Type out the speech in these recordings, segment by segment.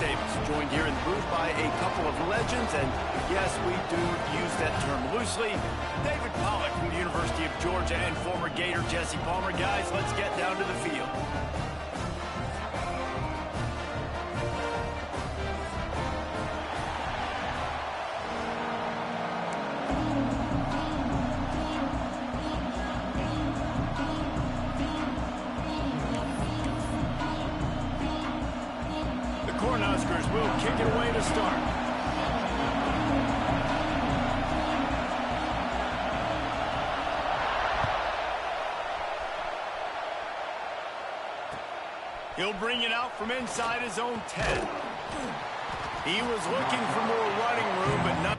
Davis, joined here in the booth by a couple of legends, and yes, we do use that term loosely. David Pollack from the University of Georgia and former Gator Jesse Palmer. Guys, let's get down to the field. Cornhuskers will kick it away to start. He'll bring it out from inside his own 10. He was looking for more running room, but not.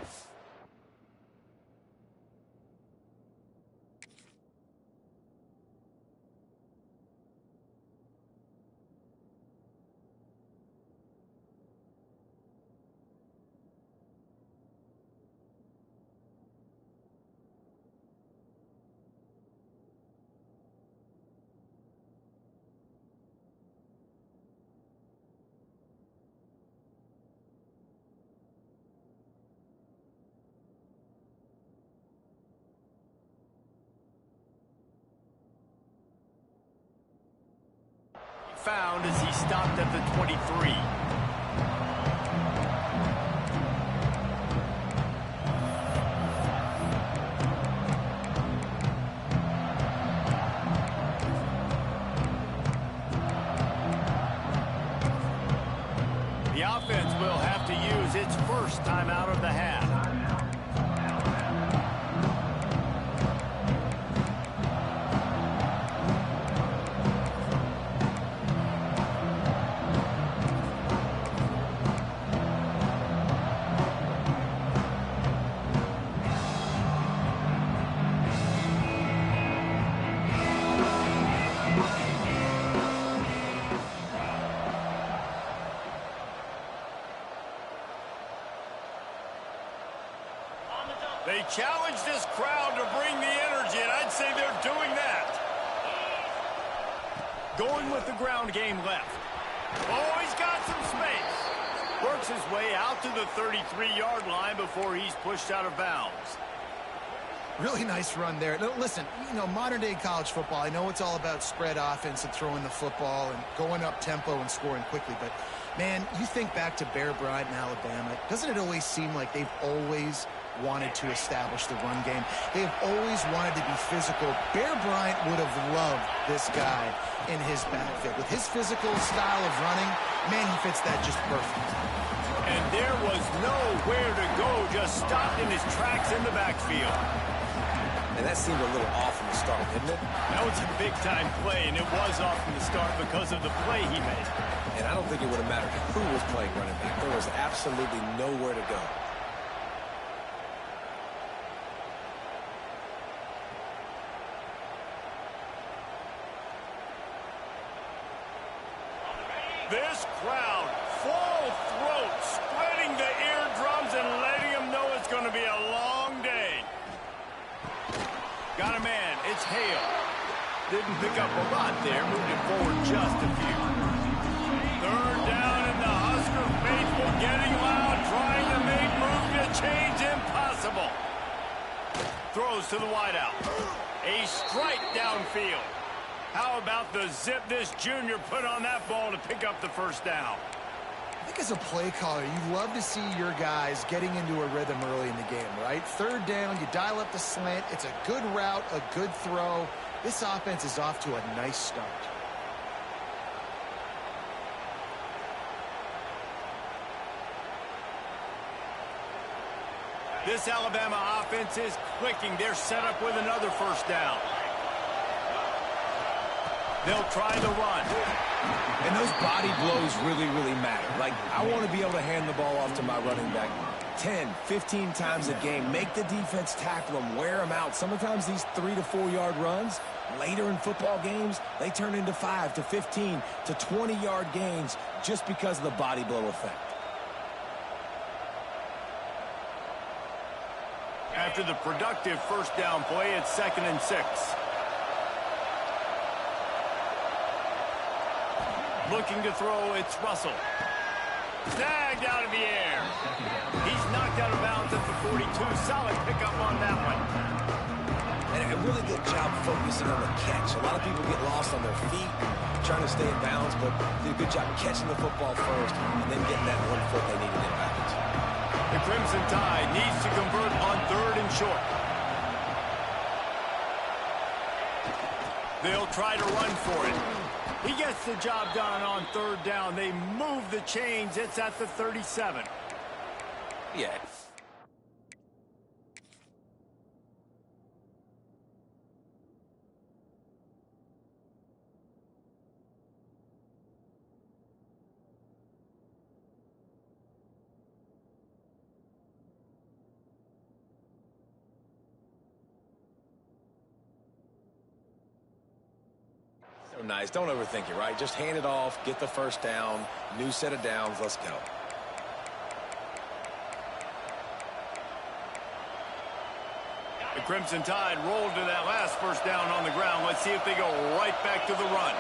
Found as he stopped at the 23. The offense will have to use its first timeout of the half. They challenged this crowd to bring the energy, and I'd say they're doing that. Going with the ground game left. Oh, he's got some space. Works his way out to the 33-yard line before he's pushed out of bounds. Really nice run there. Now, listen, you know, modern-day college football, I know it's all about spread offense and throwing the football and going up tempo and scoring quickly, but, man, you think back to Bear Bryant in Alabama, doesn't it always seem like they've always wanted to establish the run game? They have always wanted to be physical. Bear Bryant would have loved this guy in his backfield. With his physical style of running, man, he fits that just perfect. And there was nowhere to go, just stopped in his tracks in the backfield. And that seemed a little off from the start, didn't it? That was a big-time play, and it was off from the start because of the play he made. And I don't think it would have mattered who was playing running back. There was absolutely nowhere to go. This crowd, full throat, spreading the eardrums and letting them know it's going to be a long day. Got a man, it's Hale. Didn't pick up a lot there, moved it forward just a few. Third down, and the Husker faithful getting loud, trying to make move to change impossible. Throws to the wideout. A strike downfield. How about the zip this junior put on that ball to pick up the first down? I think as a play caller, you love to see your guys getting into a rhythm early in the game, right? Third down, you dial up the slant. It's a good route, a good throw. This offense is off to a nice start. This Alabama offense is clicking. They're set up with another first down. They'll try the run. And those body blows really, really matter. Like, I want to be able to hand the ball off to my running back 10, 15 times a game. Make the defense tackle them, wear them out. Sometimes these 3 to 4 yard runs, later in football games, they turn into 5 to 15 to 20 yard gains just because of the body blow effect. After the productive first down play, it's 2nd and 6. Looking to throw, it's Russell. Snagged out of the air. He's knocked out of bounds at the 42. Solid pickup on that one. And a really good job focusing on the catch. A lot of people get lost on their feet, trying to stay in bounds, but did a good job catching the football first and then getting that 1 foot they needed in bounds. The Crimson Tide needs to convert on 3rd and short. They'll try to run for it. He gets the job done on 3rd down. They move the chains. It's at the 37. Yeah. So nice. Don't overthink it, right? Just hand it off, get the first down, new set of downs, let's go. The Crimson Tide rolled to that last first down on the ground. Let's see if they go right back to the run.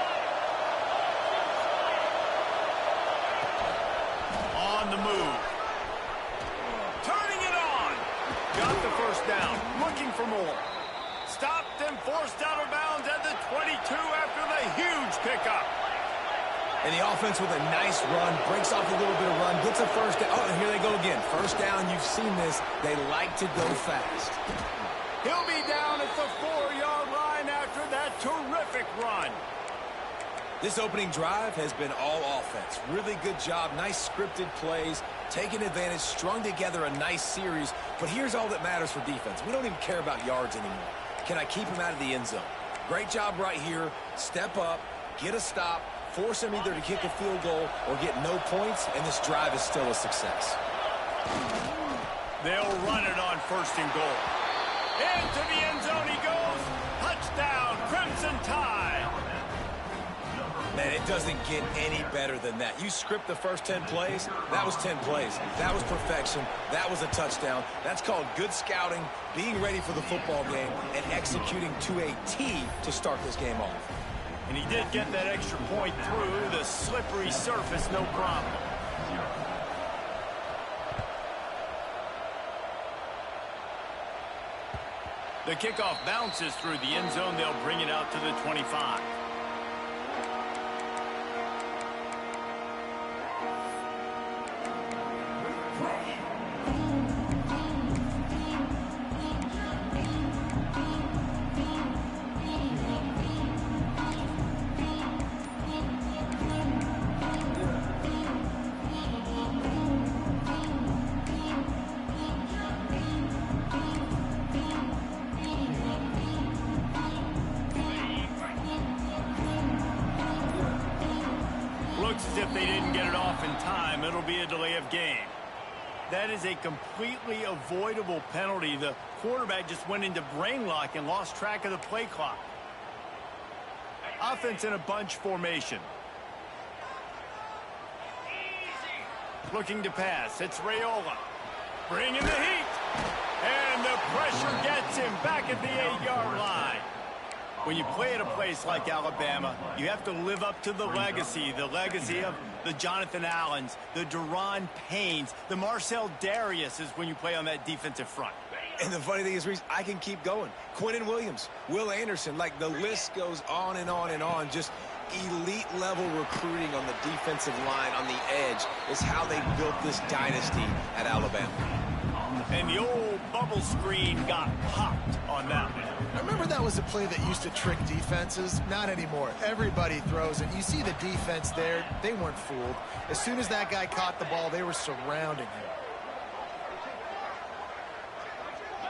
On the move. Turning it on. Got the first down. Looking for more. Stopped and forced out of bounds at the 22 after the huge pickup. And the offense with a nice run, breaks off a little bit of run, gets a first down. Oh, and here they go again. First down, you've seen this. They like to go fast. He'll be down at the 4-yard line after that terrific run. This opening drive has been all offense. Really good job, nice scripted plays, taking advantage, strung together a nice series. But here's all that matters for defense. We don't even care about yards anymore. Can I keep him out of the end zone? Great job right here. Step up, get a stop, force him either to kick a field goal or get no points, and this drive is still a success. They'll run it on 1st and goal. Into the end zone he goes. Touchdown, Crimson Tide. Man, it doesn't get any better than that. You script the first 10 plays, that was 10 plays. That was perfection. That was a touchdown. That's called good scouting, being ready for the football game, and executing to a T to start this game off. And he did get that extra point through the slippery surface, no problem. The kickoff bounces through the end zone. They'll bring it out to the 25. Looks as if they didn't get it off in time. It'll be a delay of game. That is a completely avoidable penalty. The quarterback just went into brain lock and lost track of the play clock. Offense in a bunch formation. Looking to pass. It's Raiola. Bringing the heat. And the pressure gets him back at the 8-yard line. When you play at a place like Alabama, you have to live up to the legacy of the Jonathan Allens, the Deron Paynes, the Marcel Dariuses when you play on that defensive front. And the funny thing is, Reese, I can keep going. Quinnen Williams, Will Anderson, like the list goes on and on and on. Just elite-level recruiting on the defensive line, on the edge, is how they built this dynasty at Alabama. And the old bubble screen got popped on that one. I remember that was a play that used to trick defenses. Not anymore. Everybody throws it. You see the defense there. They weren't fooled. As soon as that guy caught the ball, they were surrounding him.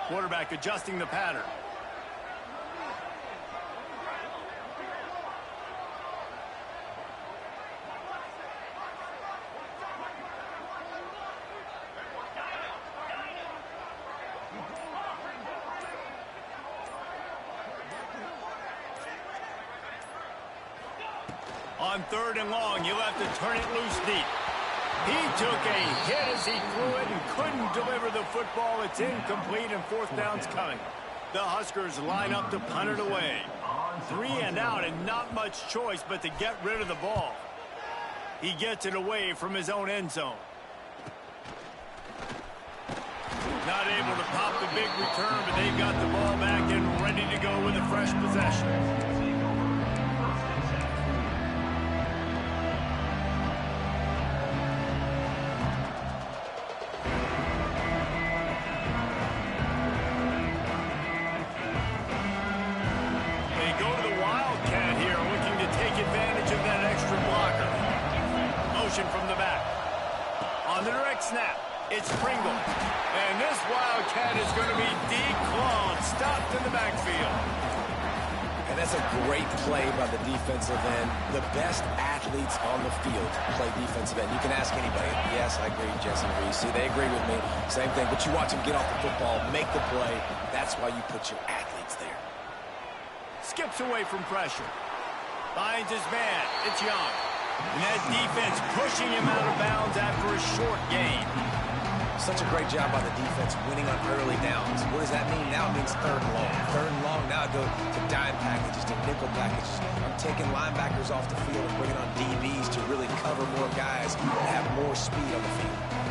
Quarterback adjusting the pattern. On 3rd and long, you'll have to turn it loose deep. He took a hit as he threw it and couldn't deliver the football. It's incomplete and 4th down's coming. The Huskers line up to punt it away. 3 and out and not much choice but to get rid of the ball. He gets it away from his own end zone. Not able to pop the big return, but they've got the ball back and ready to go with a fresh possession. They go to the Wildcat here, looking to take advantage of that extra blocker. Motion from the back. On the direct snap, it's Pringle. And this Wildcat is going to be declawed, stopped in the backfield. And that's a great play by the defensive end. The best athletes on the field play defensive end. You can ask anybody. Yes, I agree, Jesse Reese. See, they agree with me. Same thing. But you watch them get off the football, make the play. That's why you put your athletes there. Skips away from pressure. Finds his man. It's Young. And that defense pushing him out of bounds after a short gain. Such a great job by the defense winning on early downs. What does that mean? Now it means third and long. Third and long, now I go to dime packages, to nickel packages. I'm taking linebackers off the field and bringing on DBs to really cover more guys and have more speed on the field.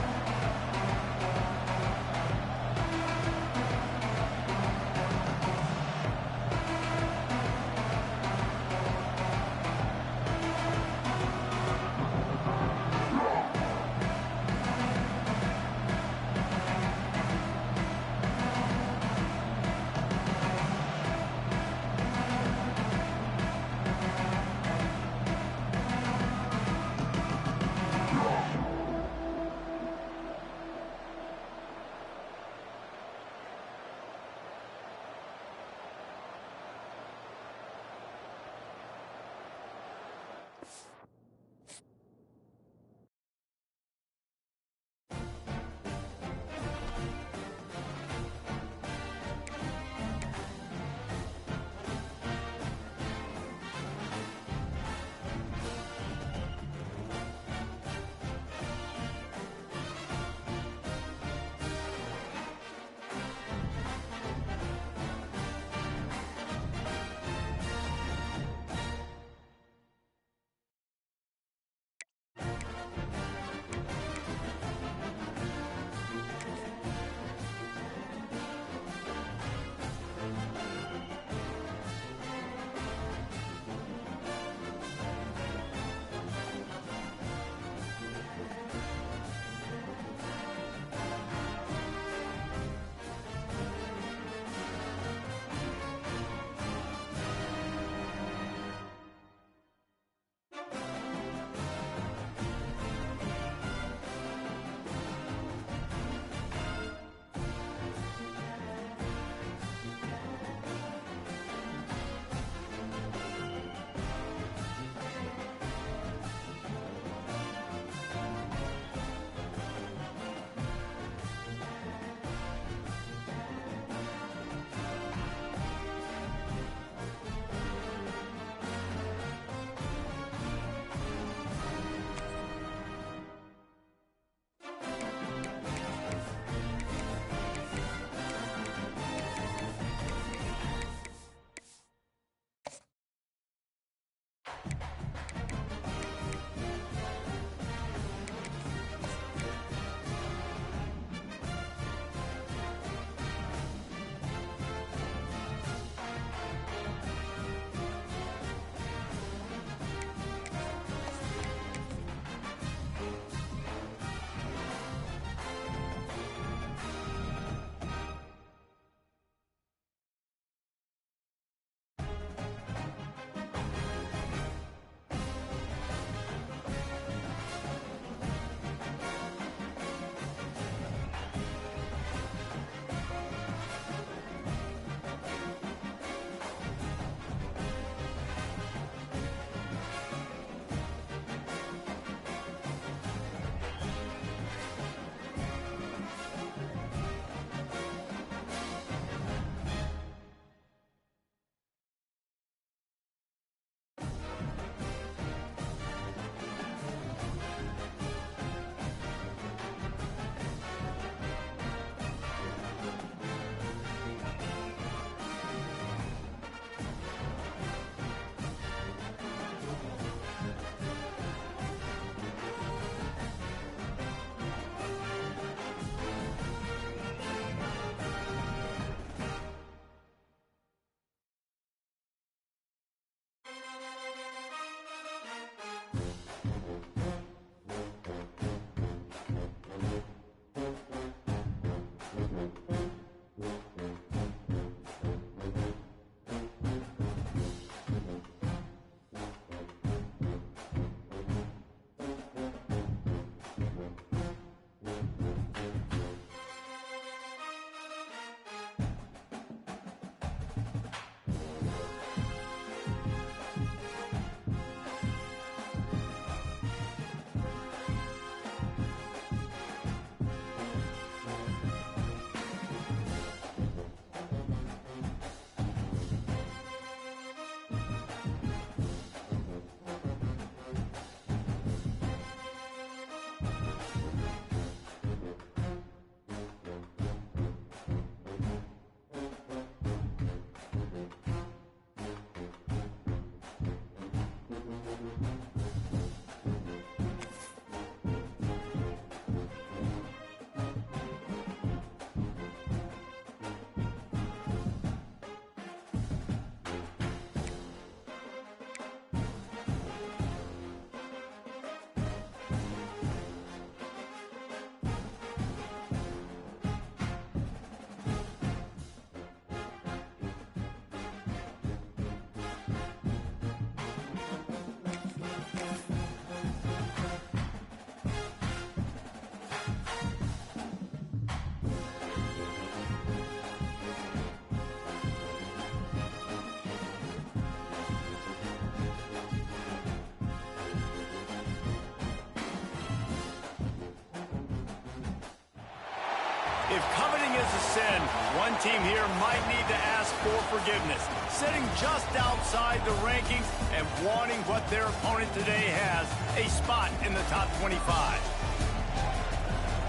If coveting is a sin, one team here might need to ask for forgiveness, sitting just outside the rankings and wanting what their opponent today has, a spot in the top 25.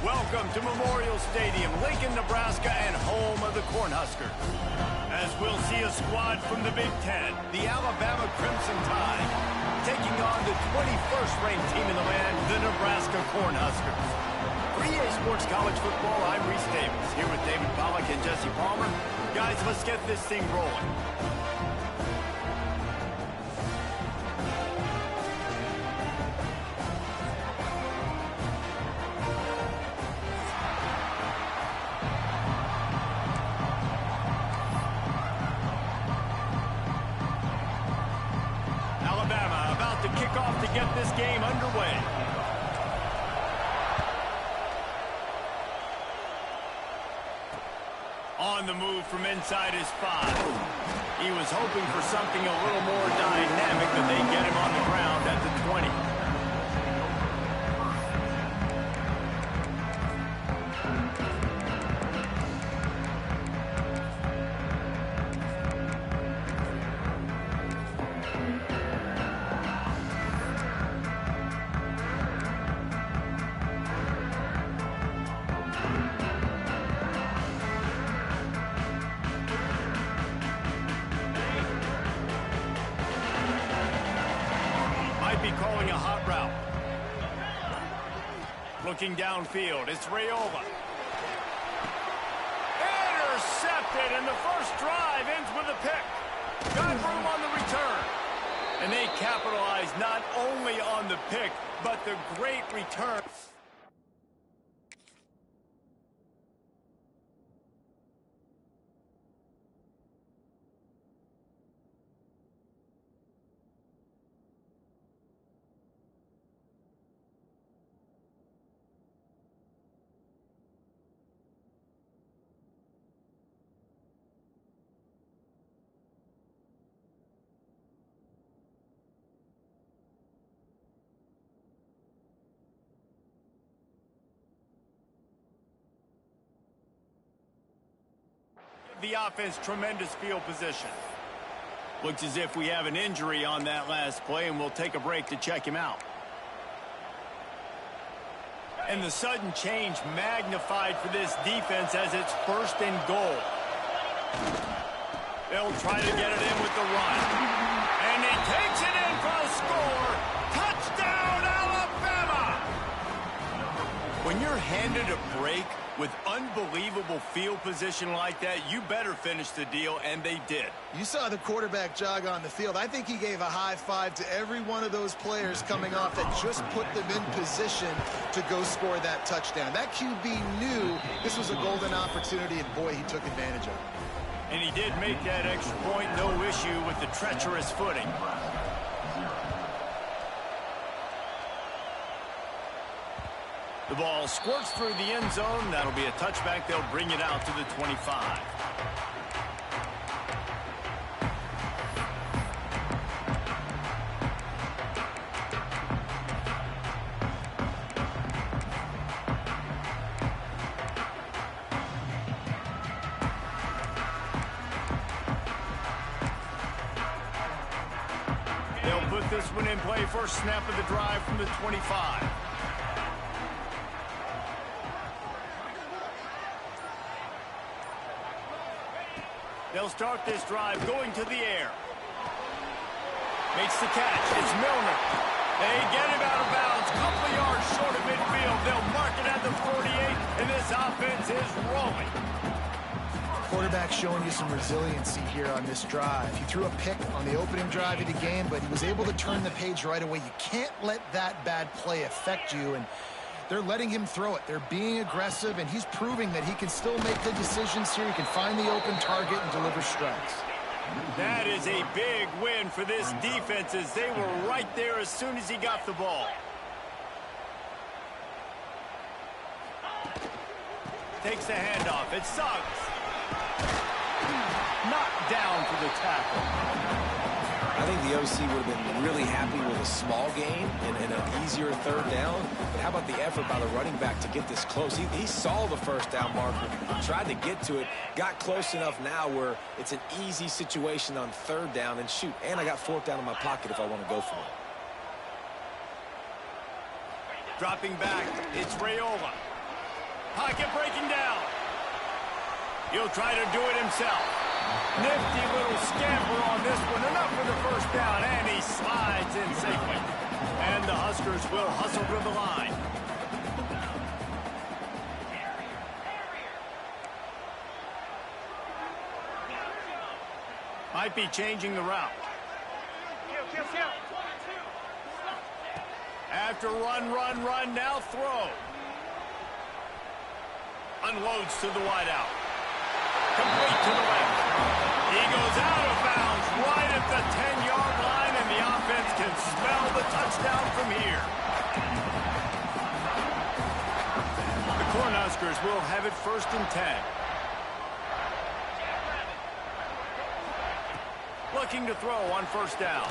Welcome to Memorial Stadium, Lincoln, Nebraska, and home of the Cornhuskers. As we'll see a squad from the Big Ten, the Alabama Crimson Tide, taking on the 21st ranked team in the land, the Nebraska Cornhuskers. For EA Sports College Football, I'm Reese Davis, here with David Pollack and Jesse Palmer. Guys, let's get this thing rolling. Alabama about to kick off to get this game underway. On the move from inside his 5. He was hoping for something a little more dynamic, but they get him on the ground at the 20. Be calling a hot route. Looking downfield, it's Raiola. Intercepted, and the first drive ends with a pick. Got room on the return. And they capitalize not only on the pick, but the great return. The offense, tremendous field position. Looks as if we have an injury on that last play, and we'll take a break to check him out. And the sudden change magnified for this defense as it's 1st and goal. They'll try to get it in with the run. And he takes it in for a score. Touchdown, Alabama! When you're handed a break with unbelievable field position like that, you better finish the deal, and they did. You saw the quarterback jog on the field. I think he gave a high five to every one of those players coming off that just put them in position to go score that touchdown. That QB knew this was a golden opportunity, and boy, he took advantage of it. And he did make that extra point, no issue with the treacherous footing. The ball squirts through the end zone. That'll be a touchback. They'll bring it out to the 25. They'll put this one in play. First snap of the drive from the 25. They'll start this drive going to the air. Makes the catch. It's Milner. They get him out of bounds. Couple of yards short of midfield. They'll mark it at the 48, and this offense is rolling. Quarterback showing you some resiliency here on this drive. He threw a pick on the opening drive of the game, but he was able to turn the page right away. You can't let that bad play affect you, and they're letting him throw it. They're being aggressive, and he's proving that he can still make the decisions here. He can find the open target and deliver strikes. That is a big win for this defense, as they were right there as soon as he got the ball. Takes the handoff. It's Suggs. Knocked down for the tackle. I think the OC would have been really happy with a small gain and an easier third down. But how about the effort by the running back to get this close? He saw the first down marker, tried to get to it, got close enough now where it's an easy situation on third down. And shoot, and I got fourth down in my pocket if I want to go for it. Dropping back, it's Raiola. Pocket breaking down. He'll try to do it himself. Nifty little scamper on this one. Enough for the first down, and he slides in safely. And the Huskers will hustle to the line. Might be changing the route. After run, now throw. Unloads to the wideout. Complete to the left. He goes out of bounds right at the 10-yard line, and the offense can smell the touchdown from here. The Cornhuskers will have it 1st and 10. Looking to throw on 1st down.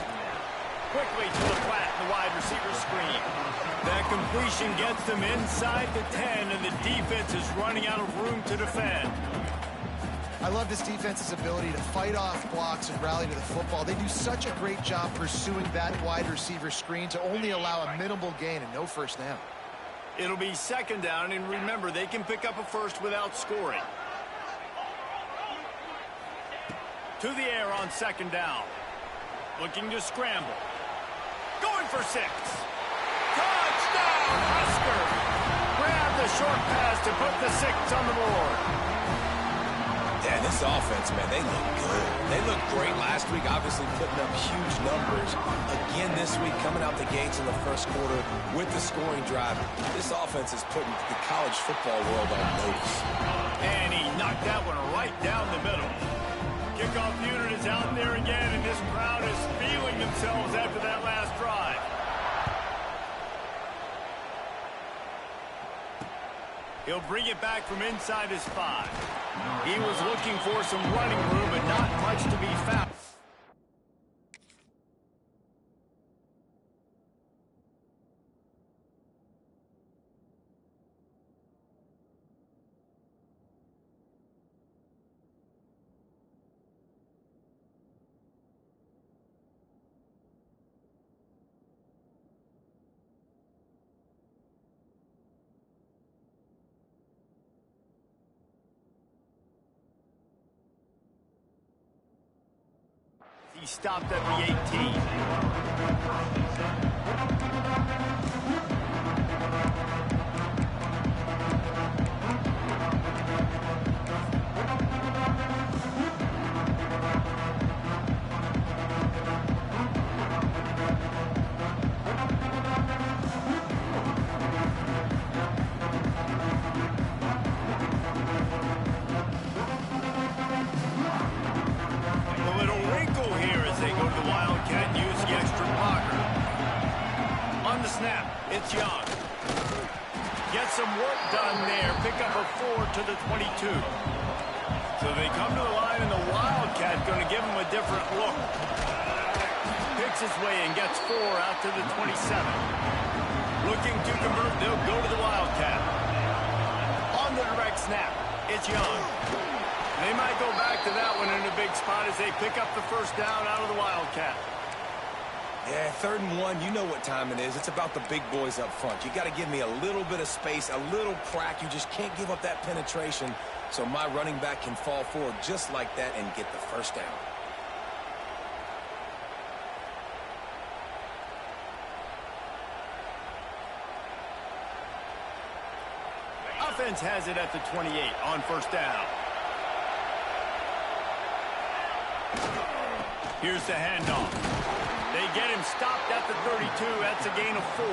Quickly to the flat in the wide receiver screen. That completion gets them inside the 10, and the defense is running out of room to defend. I love this defense's ability to fight off blocks and rally to the football. They do such a great job pursuing that wide receiver screen to only allow a minimal gain and no first down. It'll be 2nd down, and remember, they can pick up a first without scoring. To the air on 2nd down. Looking to scramble. Going for 6. Touchdown, Husker! Grab the short pass to put the 6 on the board. Yeah, this offense, man, they look good. They looked great last week, obviously putting up huge numbers. Again this week, coming out the gates in the 1st quarter with the scoring drive. This offense is putting the college football world on notice. And he knocked that one right down the middle. Kickoff unit is out there again, and this crowd is feeling themselves after that last drive. He'll bring it back from inside his 5. He was looking for some running room, but not much to be found. He stopped at the 22. So they come to the line, and the Wildcat going to give him a different look. Picks his way and gets 4 out to the 27. Looking to convert, they'll go to the Wildcat. On the direct snap, it's Young. They might go back to that one in a big spot as they pick up the first down out of the Wildcat. Yeah, 3rd and 1, you know what time it is. It's about the big boys up front. You got to give me a little bit of space, a little crack. You just can't give up that penetration so my running back can fall forward just like that and get the first down. Offense has it at the 28 on first down. Here's the handoff. They get him stopped at the 32. That's a gain of 4.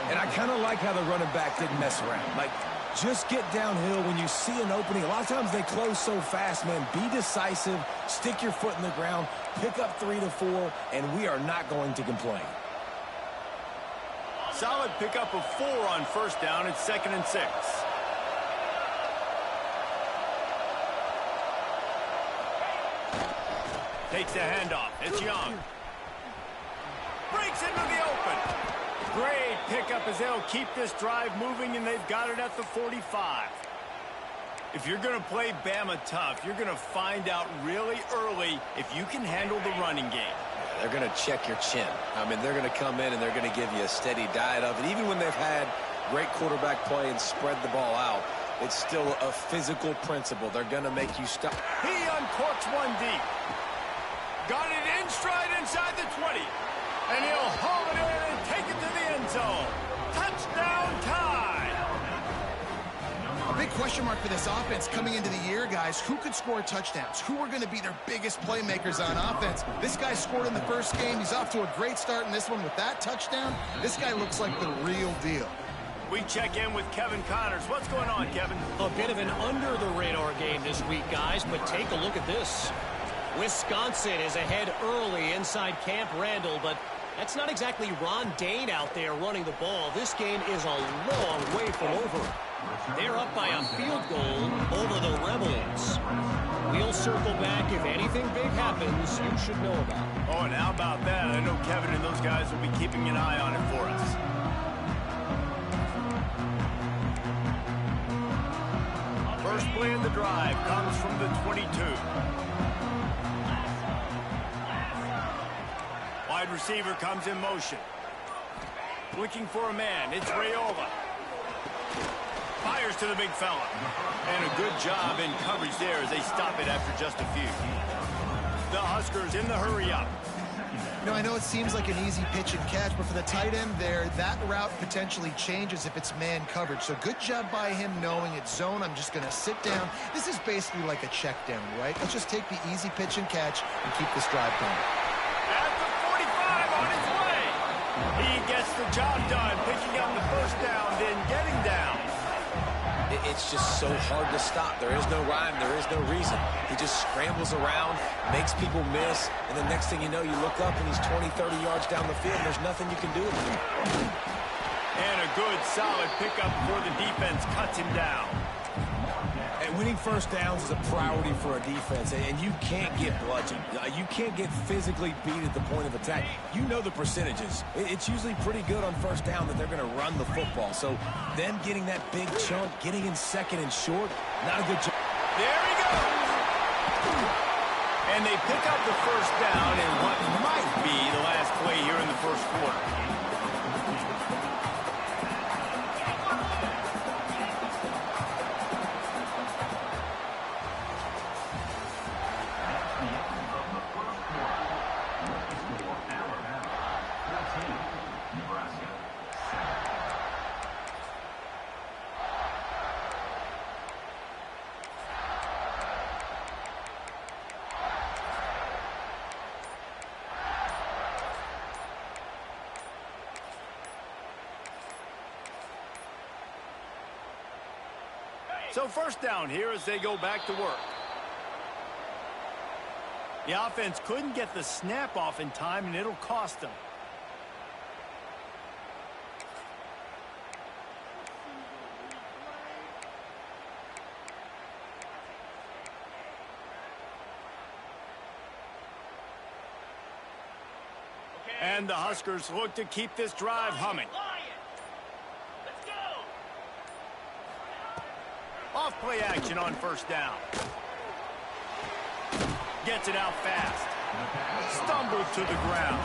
And I kind of like how the running back didn't mess around. Like, just get downhill when you see an opening. A lot of times they close so fast, man. Be decisive, stick your foot in the ground, pick up 3 to 4, and we are not going to complain. Solid pickup of 4 on first down. It's 2nd and 6. Takes the handoff. It's Young. Breaks into the open. Great pickup as they'll keep this drive moving, and they've got it at the 45. If you're going to play Bama tough, you're going to find out really early if you can handle the running game. They're going to check your chin. I mean, they're going to come in and they're going to give you a steady diet of it. Even when they've had great quarterback play and spread the ball out, it's still a physical principle. They're going to make you stop. He uncorks one deep. Got it in stride inside the 20. And he'll haul it in and take it to the end zone. Touchdown Tide. Big question mark for this offense coming into the year, guys. Who could score touchdowns? Who are going to be their biggest playmakers on offense? This guy scored in the first game. He's off to a great start in this one with that touchdown. This guy looks like the real deal. We check in with Kevin Connors. What's going on, Kevin? A bit of an under-the-radar game this week, guys, but take a look at this. Wisconsin is ahead early inside Camp Randall, but that's not exactly Ron Dane out there running the ball. This game is a long way from over. They're up by a field goal over the Rebels. We'll circle back if anything big happens you should know about. Oh, and how about that? I know Kevin and those guys will be keeping an eye on it for us. First play of the drive comes from the 22. Wide receiver comes in motion. Looking for a man. It's Raiola. Fires to the big fella. And a good job in coverage there as they stop it after just a few. The Huskers in the hurry up. You know, I know it seems like an easy pitch and catch, but for the tight end there, that route potentially changes if it's man coverage. So good job by him knowing it's zone. I'm just going to sit down. This is basically like a check down, right? Let's just take the easy pitch and catch and keep this drive going. At the 45 on his way. He gets the job done, picking up the first down, then getting down. It's just so hard to stop. There is no rhyme. There is no reason. He just scrambles around, makes people miss, and the next thing you know, you look up and he's 20, 30 yards down the field, and there's nothing you can do with him. And a good, solid pickup before the defense cuts him down. And winning first downs is a priority for a defense, and you can't get bludgeoned. You can't get physically beat at the point of attack. You know the percentages. It's usually pretty good on first down that they're going to run the football. So them getting that big chunk, getting in second and short, not a good job. There he goes. And they pick up the first down in what might be the last play here in the first quarter. So first down here as they go back to work. The offense couldn't get the snap off in time, and it'll cost them. And the Huskers look to keep this drive humming. Off play action on first down. Gets it out fast. Stumbled to the ground.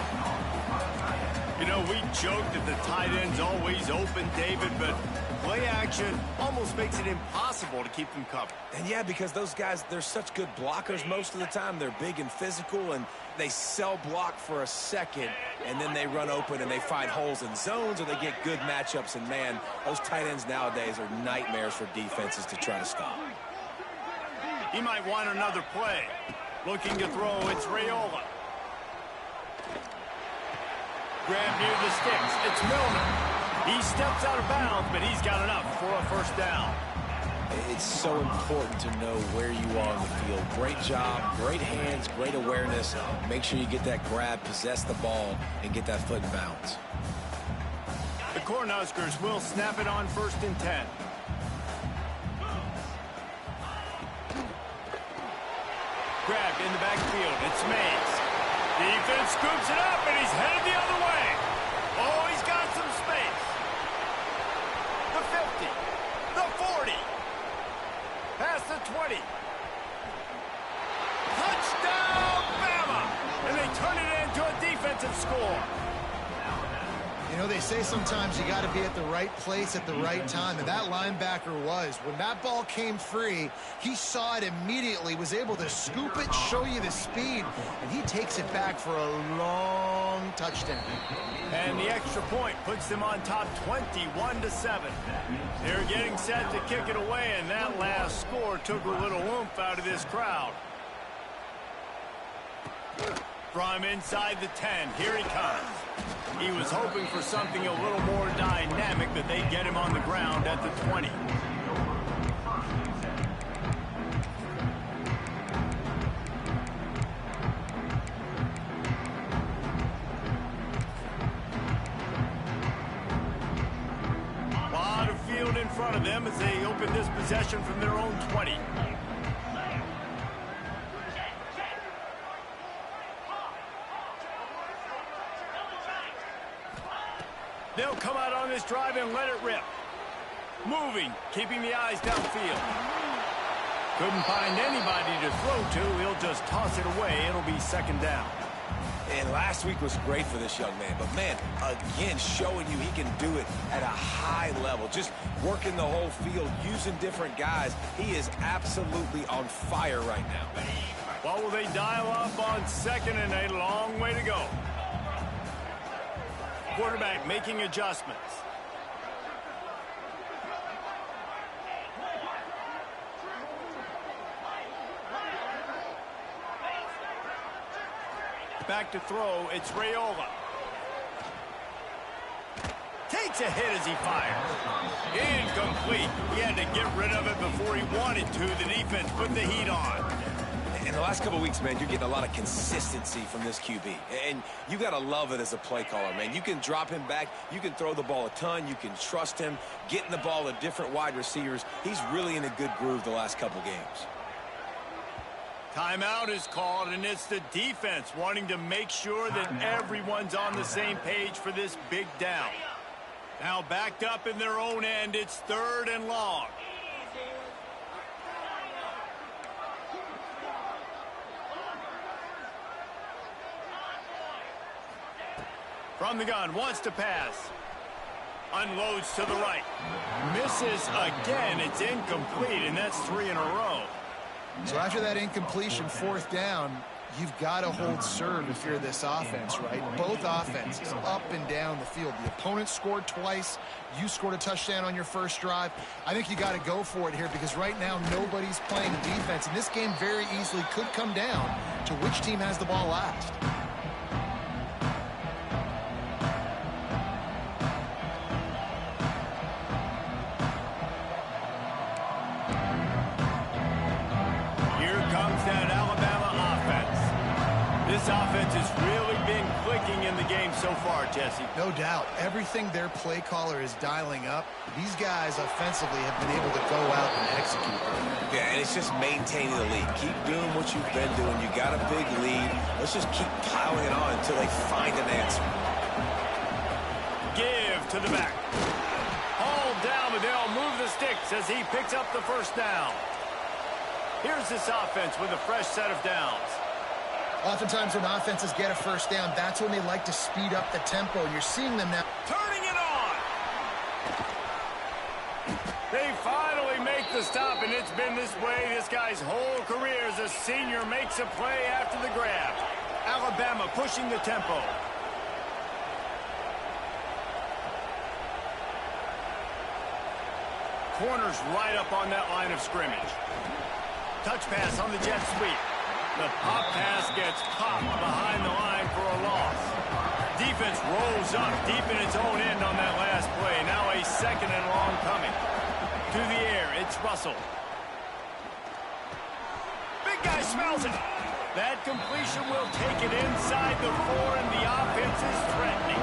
You know, we joked that the tight end's always open, David, but play action almost makes it impossible to keep them covered. And yeah, because those guys, they're such good blockers most of the time. They're big and physical, and they sell block for a second, and then they run open and they find holes in zones, or they get good matchups. And man, those tight ends nowadays are nightmares for defenses to try to stop. He might want another play. Looking to throw, it's Raiola. Grab near the sticks, it's Milner. He steps out of bounds, but he's got enough for a first down. It's so important to know where you are on the field. Great job, great hands, great awareness. Make sure you get that grab, possess the ball, and get that foot in bounds. The Cornhuskers will snap it on 1st and 10. grabbed in the backfield. It's Mays. Defense scoops it up, and he's headed the other way. Oh, he's got some space. The 50. The 40. Past the 20. Touchdown, Bama! And they turn it into a defensive score. You know, they say sometimes you got to be at the right place at the right time, and that linebacker was. When that ball came free, he saw it immediately, was able to scoop it, show you the speed, and he takes it back for a long touchdown. And the extra point puts them on top 21-7. They're getting set to kick it away, and that last score took a little oomph out of this crowd. From inside the 10, here he comes. He was hoping for something a little more dynamic, but they get him on the ground at the 20. A lot of field in front of them as they open this possession from their own 20. They'll come out on this drive and let it rip. Moving, keeping the eyes downfield. Couldn't find anybody to throw to. He'll just toss it away. It'll be second down. And last week was great for this young man. But, man, again, showing you he can do it at a high level. Just working the whole field, using different guys. He is absolutely on fire right now. What will they dial up on second and a long way to go? Quarterback making adjustments. Back to throw, it's Raiola. Takes a hit as he fires. Incomplete. He had to get rid of it before he wanted to. The defense put the heat on. In the last couple of weeks, man, you're getting a lot of consistency from this QB. And you got to love it as a play caller, man. You can drop him back. You can throw the ball a ton. You can trust him. Getting the ball to different wide receivers. He's really in a good groove the last couple games. Timeout is called, and it's the defense wanting to make sure that everyone's on the same page for this big down. Now backed up in their own end, it's third and long. From the gun, wants to pass. Unloads to the right. Misses again. It's incomplete, and that's 3 in a row. So after that incompletion, fourth down, you've got to hold serve if you're this offense, right? Both offenses up and down the field. The opponent scored twice. You scored a touchdown on your first drive. I think you got to go for it here because right now nobody's playing defense. And this game very easily could come down to which team has the ball last. This offense has really been clicking in the game so far, Jesse. No doubt. Everything their play caller is dialing up, these guys offensively have been able to go out and execute. Yeah, and it's just maintaining the lead. Keep doing what you've been doing. You got a big lead. Let's just keep piling it on until they find an answer. Give to the back. Hauled down, but they'll move the sticks as he picks up the first down. Here's this offense with a fresh set of downs. Oftentimes when offenses get a first down, that's when they like to speed up the tempo, and you're seeing them now. Turning it on! They finally make the stop, and it's been this way this guy's whole career as a senior makes a play after the grab. Alabama pushing the tempo. Corners right up on that line of scrimmage. Touch pass on the jet sweep. The pop pass gets popped behind the line for a loss. Defense rolls up deep in its own end on that last play. Now a second and long coming. To the air, it's Russell. Big guy smells it. That completion will take it inside the 4, and the offense is threatening.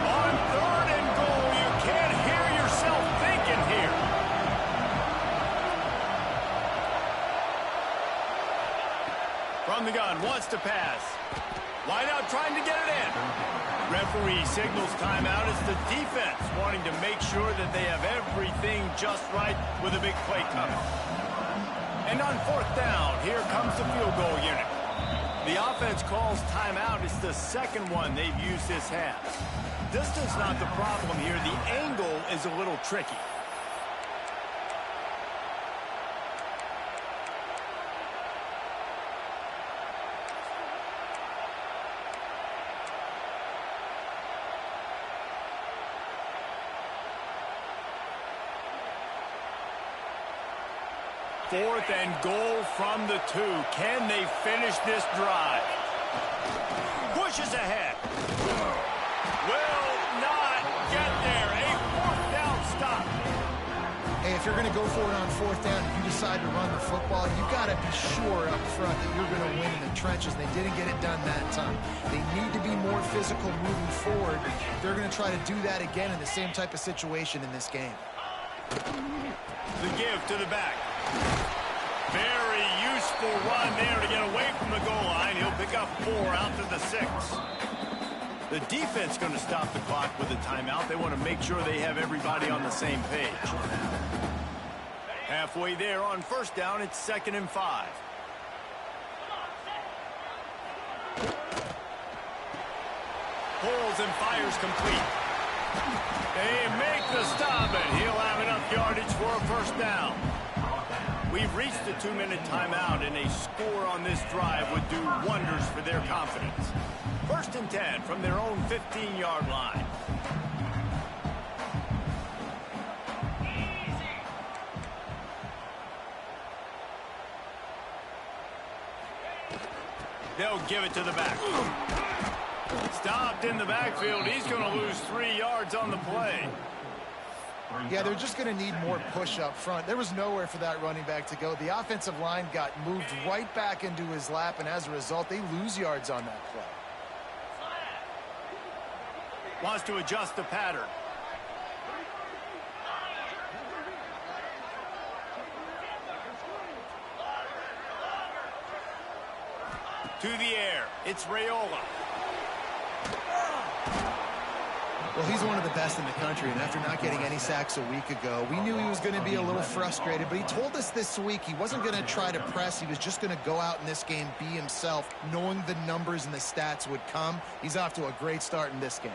On third and goal, you can't hear yourself thinking here. the gun, wants to pass. Wide out trying to get it in. Referee signals timeout. It's the defense wanting to make sure that they have everything just right with a big play coming. And on fourth down, here comes the field goal unit. The offense calls timeout. It's the second one they've used this half. Distance not the problem here. The angle is a little tricky. Fourth and goal from the 2. Can they finish this drive? Pushes ahead. Will not get there. A fourth down stop. Hey, if you're going to go for it on fourth down, if you decide to run the football, you've got to be sure up front that you're going to win in the trenches. They didn't get it done that time. They need to be more physical moving forward. They're going to try to do that again in the same type of situation in this game. The give to the back. Very useful run there to get away from the goal line. He'll pick up 4 out to the 6. The defense going to stop the clock with a timeout. They want to make sure they have everybody on the same page. Halfway there on first down, it's 2nd and 5. Pulls and fires complete. They make the stop, and he'll have enough yardage for a first down. We've reached the 2-minute timeout, and a score on this drive would do wonders for their confidence. 1st and 10 from their own 15-yard line. They'll give it to the back. Stopped in the backfield. He's going to lose 3 yards on the play. Yeah, they're just going to need more push up front. There was nowhere for that running back to go. The offensive line got moved right back into his lap, and as a result, they lose yards on that play. Wants to adjust the pattern. To the air. It's Raiola. Well, he's one of the best in the country, and after not getting any sacks a week ago, we knew he was going to be a little frustrated, but he told us this week he wasn't going to try to press. He was just going to go out in this game, be himself, knowing the numbers and the stats would come. He's off to a great start in this game.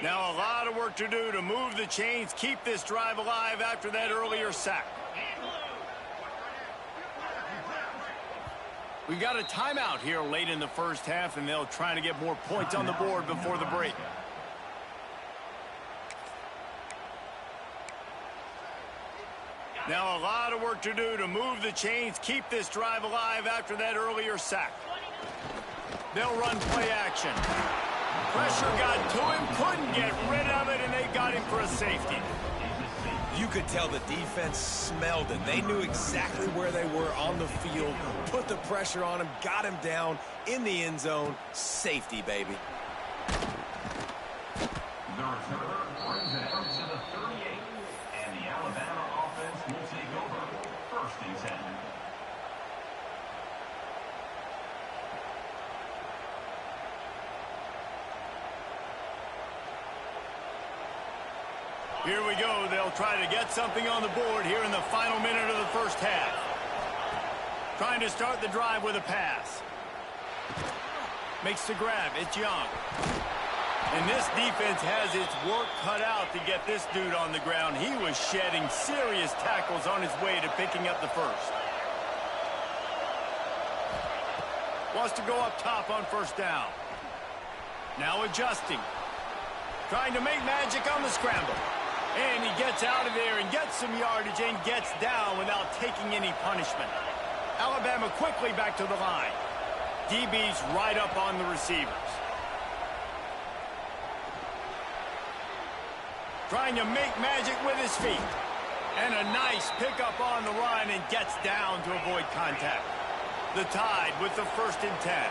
Now a lot of work to do to move the chains, keep this drive alive after that earlier sack. We've got a timeout here late in the first half, and they'll try to get more points on the board before the break. Now a lot of work to do to move the chains, keep this drive alive after that earlier sack. They'll run play action. Pressure got to him, couldn't get rid of it, and they got him for a safety. You could tell the defense smelled it. They knew exactly where they were on the field, put the pressure on him, got him down in the end zone. Safety, baby. The returner brings it out to the 38, and the Alabama offense will take over. 1st and 10. Here we go. They'll try to get something on the board here in the final minute of the first half. Trying to start the drive with a pass. Makes the grab. It's Young. And this defense has its work cut out to get this dude on the ground. He was shedding serious tackles on his way to picking up the first. Wants to go up top on first down. Now adjusting. Trying to make magic on the scramble. And he gets out of there and gets some yardage and gets down without taking any punishment. Alabama quickly back to the line. DB's right up on the receivers. Trying to make magic with his feet. And a nice pickup on the run and gets down to avoid contact. The Tide with the 1st and 10.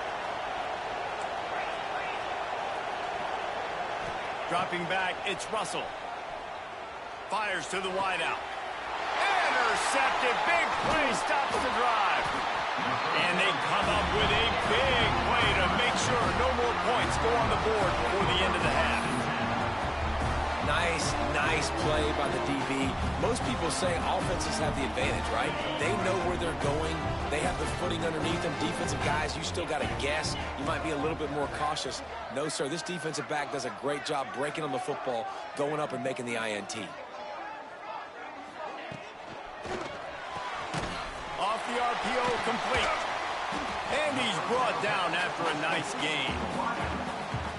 Dropping back, it's Russell. Fires to the wideout. Intercepted. Big play stops the drive. And they come up with a big play to make sure no more points go on the board before the end of the half. Nice play by the DB. Most people say offenses have the advantage, right? They know where they're going. They have the footing underneath them. Defensive guys, you still got to guess. You might be a little bit more cautious. No, sir, this defensive back does a great job breaking on the football, going up and making the INT. Off the RPO, complete. And he's brought down after a nice gain.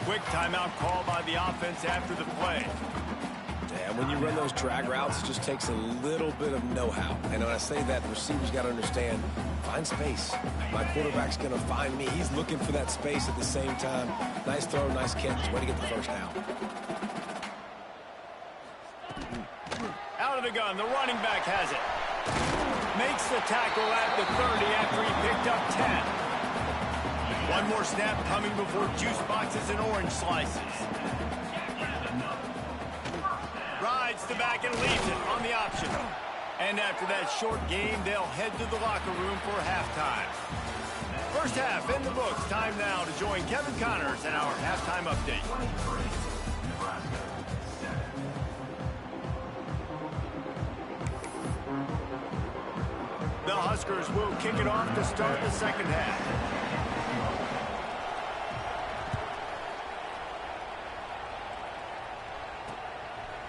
Quick timeout call by the offense after the play. And when you run those drag routes, it just takes a little bit of know-how. And when I say that, the receiver's got to understand, find space. My quarterback's going to find me. He's looking for that space at the same time. Nice throw, nice catch. Way to get the first down. Out of the gun, the running back has it. Makes the tackle at the 30 after he picked up 10. One more snap coming before juice boxes and orange slices. Rides the back and leaves it on the option. And after that short game, they'll head to the locker room for halftime. First half in the books. Time now to join Kevin Connors in our halftime update. The Huskers will kick it off to start the second half.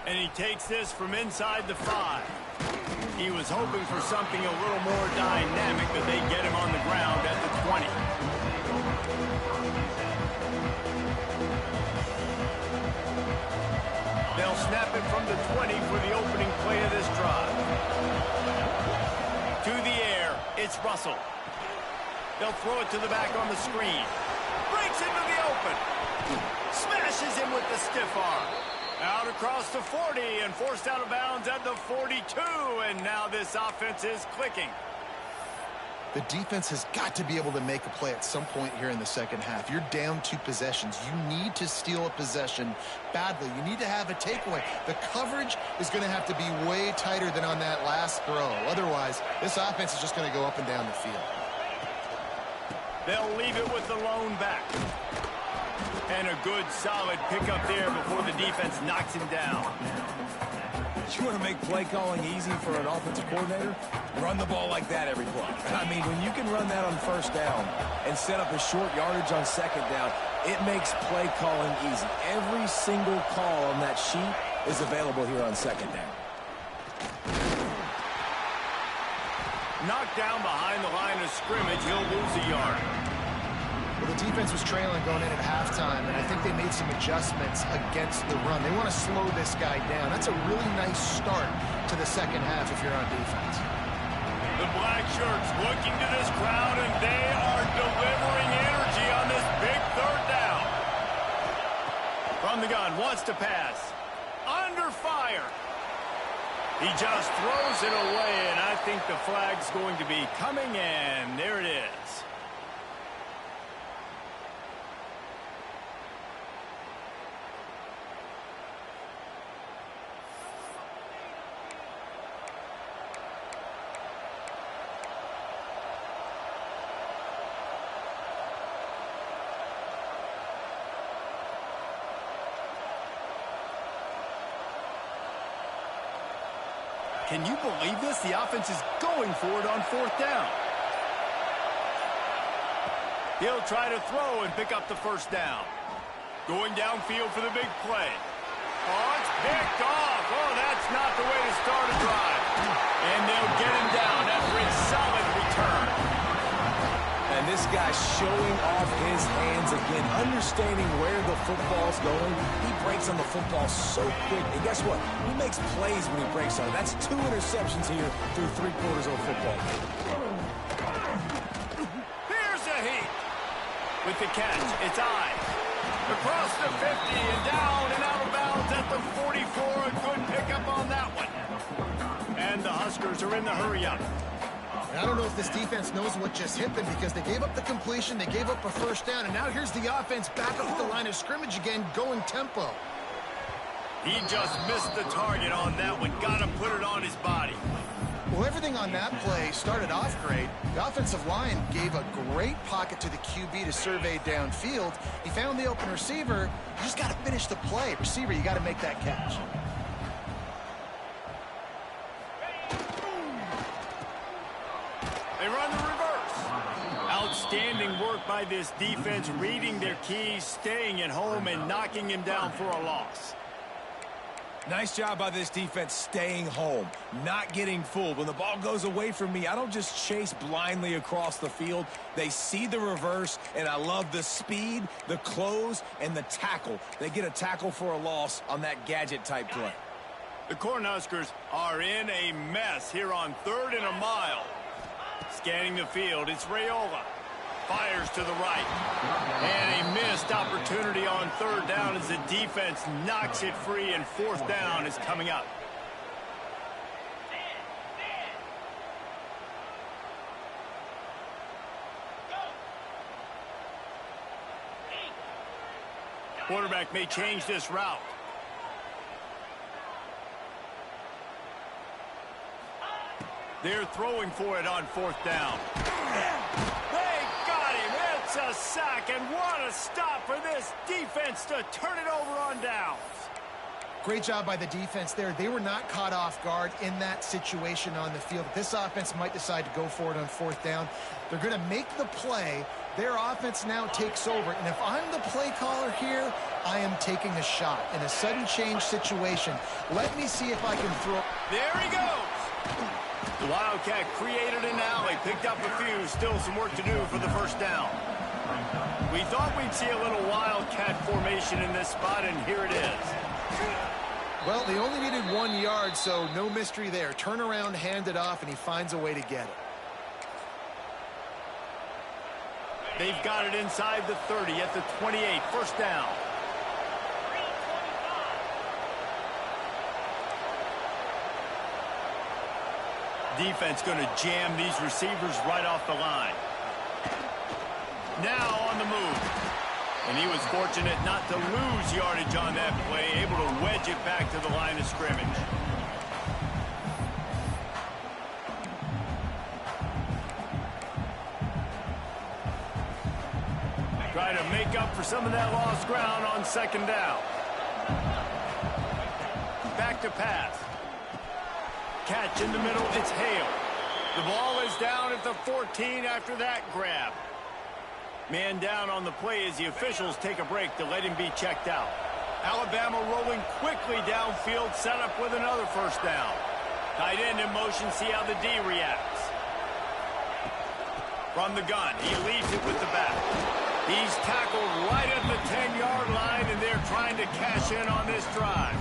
And he takes this from inside the 5. He was hoping for something a little more dynamic, but they get him on the ground at the 20. They'll snap it from the 20 for the opening play of this drive. To the air, it's Russell. They'll throw it to the back on the screen. Breaks into the open. Smashes him with the stiff arm. Out across the 40 and forced out of bounds at the 42. And now this offense is clicking. The defense has got to be able to make a play at some point here in the second half. You're down 2 possessions. You need to steal a possession badly. You need to have a takeaway. The coverage is going to have to be way tighter than on that last throw. Otherwise, this offense is just going to go up and down the field. They'll leave it with the lone back. And a good, solid pickup there before the defense knocks him down. You want to make play calling easy for an offensive coordinator? Run the ball like that every play. I mean, when you can run that on first down and set up a short yardage on second down, it makes play calling easy. Every single call on that sheet is available here on second down. Knocked down behind the line of scrimmage, he'll lose a yard. Well, the defense was trailing going in at halftime, and I think they made some adjustments against the run. They want to slow this guy down. That's a really nice start to the second half if you're on defense. The black shirts looking to this crowd, and they are delivering energy on this big third down. From the gun, wants to pass. Under fire. He just throws it away, and I think the flag's going to be coming, and there it is. Can you believe this? The offense is going for it on fourth down. He'll try to throw and pick up the first down. Going downfield for the big play. Oh, it's picked off. Oh, that's not the way to start a drive. And they'll get him down after a solid return. And this guy's showing off his hands again, understanding where the football's going. He breaks on the football so quick. And guess what? He makes plays when he breaks on it. That's 2 interceptions here through 3 quarters of a football game. Here's a heat. With the catch, it's Ives. Across the 50 and down and out of bounds at the 44. A good pickup on that one. And the Huskers are in the hurry-up. I don't know if this defense knows what just hit them because they gave up the completion, they gave up a first down, and now here's the offense back up at the line of scrimmage again, going tempo. He just missed the target on that one. Got to put it on his body. Well, everything on that play started off great. The offensive line gave a great pocket to the QB to survey downfield. He found the open receiver. You just got to finish the play. Receiver, you got to make that catch. They run the reverse. Outstanding work by this defense, reading their keys, staying at home, and knocking him down for a loss. Nice job by this defense staying home, not getting fooled. When the ball goes away from me, I don't just chase blindly across the field. They see the reverse, and I love the speed, the close, and the tackle. They get a tackle for a loss on that gadget-type play. The Cornhuskers are in a mess here on 3rd and a mile. Scanning the field, it's Raiola. Fires to the right. And a missed opportunity on 3rd down as the defense knocks it free, and 4th down is coming up. Quarterback may change this route. They're throwing for it on 4th down. They got him. It's a sack, and what a stop for this defense to turn it over on downs. Great job by the defense there. They were not caught off guard in that situation on the field. This offense might decide to go for it on 4th down. They're going to make the play. Their offense now takes over. And if I'm the play caller here, I am taking a shot in a sudden change situation. Let me see if I can throw. There he goes. The Wildcat created an alley, picked up a few, still some work to do for the 1st down. We thought we'd see a little Wildcat formation in this spot, and here it is. Well, they only needed 1 yard, so no mystery there. Turn around, hand it off, and he finds a way to get it. They've got it inside the 30 at the 28, 1st down. Defense going to jam these receivers right off the line. Now on the move. And he was fortunate not to lose yardage on that play, able to wedge it back to the line of scrimmage. Try to make up for some of that lost ground on 2nd down. Back to pass. Catch in the middle, it's Hale. The ball is down at the 14 after that grab. Man down on the play as the officials take a break to let him be checked out. Alabama rolling quickly downfield, set up with another 1st down. Tight end in motion, see how the D reacts. From the gun, he leads it with the back. He's tackled right at the 10-yard line, and they're trying to cash in on this drive.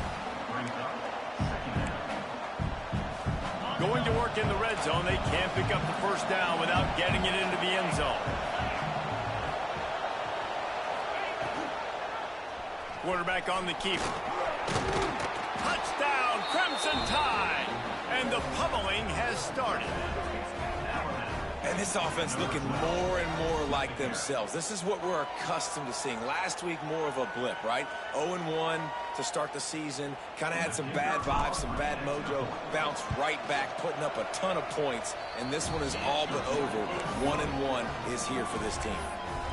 Going to work in the red zone, they can't pick up the 1st down without getting it into the end zone. Quarterback on the keeper. Touchdown, Crimson Tide! And the pummeling has started. And this offense looking more and more like themselves. This is what we're accustomed to seeing. Last week, more of a blip, right? 0-1 to start the season. Kind of had some bad vibes, some bad mojo. Bounced right back, putting up a ton of points. And this one is all but over. 1-1 is here for this team.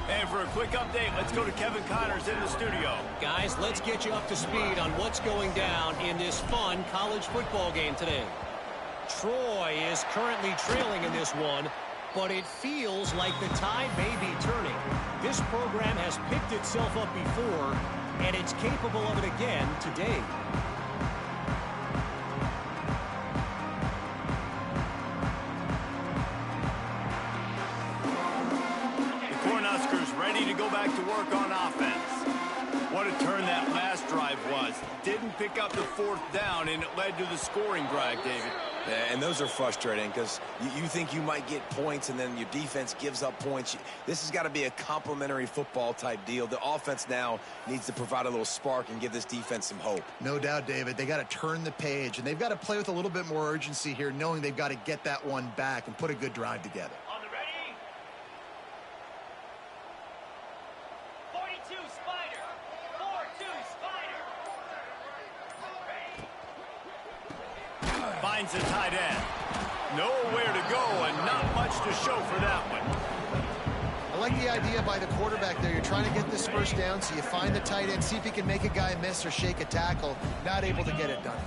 And for a quick update, let's go to Kevin Connors in the studio. Guys, let's get you up to speed on what's going down in this fun college football game today. Troy is currently trailing in this one, but it feels like the tide may be turning. This program has picked itself up before, and it's capable of it again today. The Cornhuskers ready to go back to work on offense. What a turn that last drive was. Didn't pick up the 4th down, and it led to the scoring drive, David. Yeah, and those are frustrating because you think you might get points and then your defense gives up points. This has got to be a complementary football type deal. The offense now needs to provide a little spark and give this defense some hope. No doubt, David. They got to turn the page, and they've got to play with a little bit more urgency here, knowing they've got to get that one back and put a good drive together. On the ready? 42 Spider. 4-2 Spider. finds the tight end. Nowhere to go and not much to show for that one. I like the idea by the quarterback there. You're trying to get this first down, so you find the tight end, see if he can make a guy miss or shake a tackle. Not able to get it done.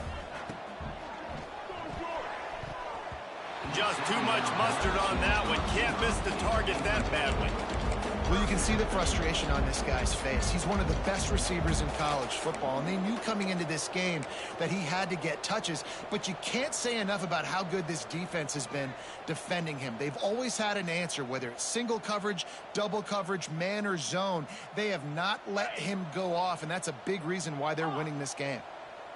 Just too much mustard on that one. Can't miss the target that badly. Well, you can see the frustration on this guy's face. He's one of the best receivers in college football, and they knew coming into this game that he had to get touches, but you can't say enough about how good this defense has been defending him. They've always had an answer, whether it's single coverage, double coverage, man or zone. They have not let him go off, and that's a big reason why they're winning this game.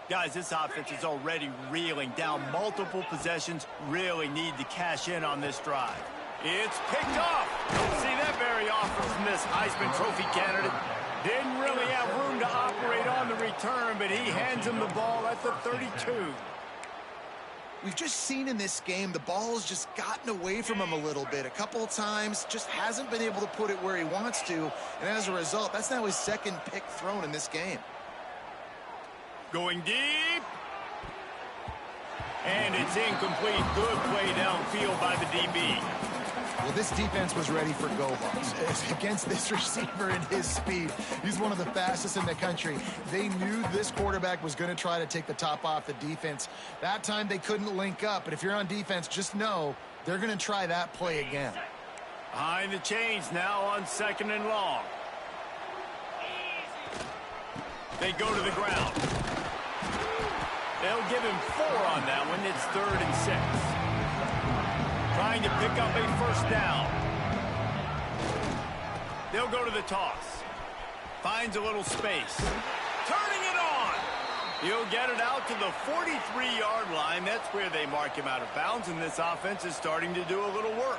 Guys, this offense is already reeling down multiple possessions. Really need to cash in on this drive. It's picked off. Don't see that very often from this Heisman Trophy candidate. Didn't really have room to operate on the return, but he hands him the ball at the 32. We've just seen in this game the ball has just gotten away from him a little bit. A couple of times, just hasn't been able to put it where he wants to, and as a result, that's now his second pick thrown in this game. Going deep. And it's incomplete. Good play downfield by the DB. Well, this defense was ready for go-balls. Against this receiver and his speed, he's one of the fastest in the country. They knew this quarterback was going to try to take the top off the defense. That time they couldn't link up, but if you're on defense, just know they're going to try that play again. Behind the chains now on 2nd and long. They go to the ground. They'll give him 4 on that one. It's 3rd and 6. Trying to pick up a first down. They'll go to the toss. Finds a little space. Turning it on. He'll get it out to the 43-yard line. That's where they mark him out of bounds, and this offense is starting to do a little work.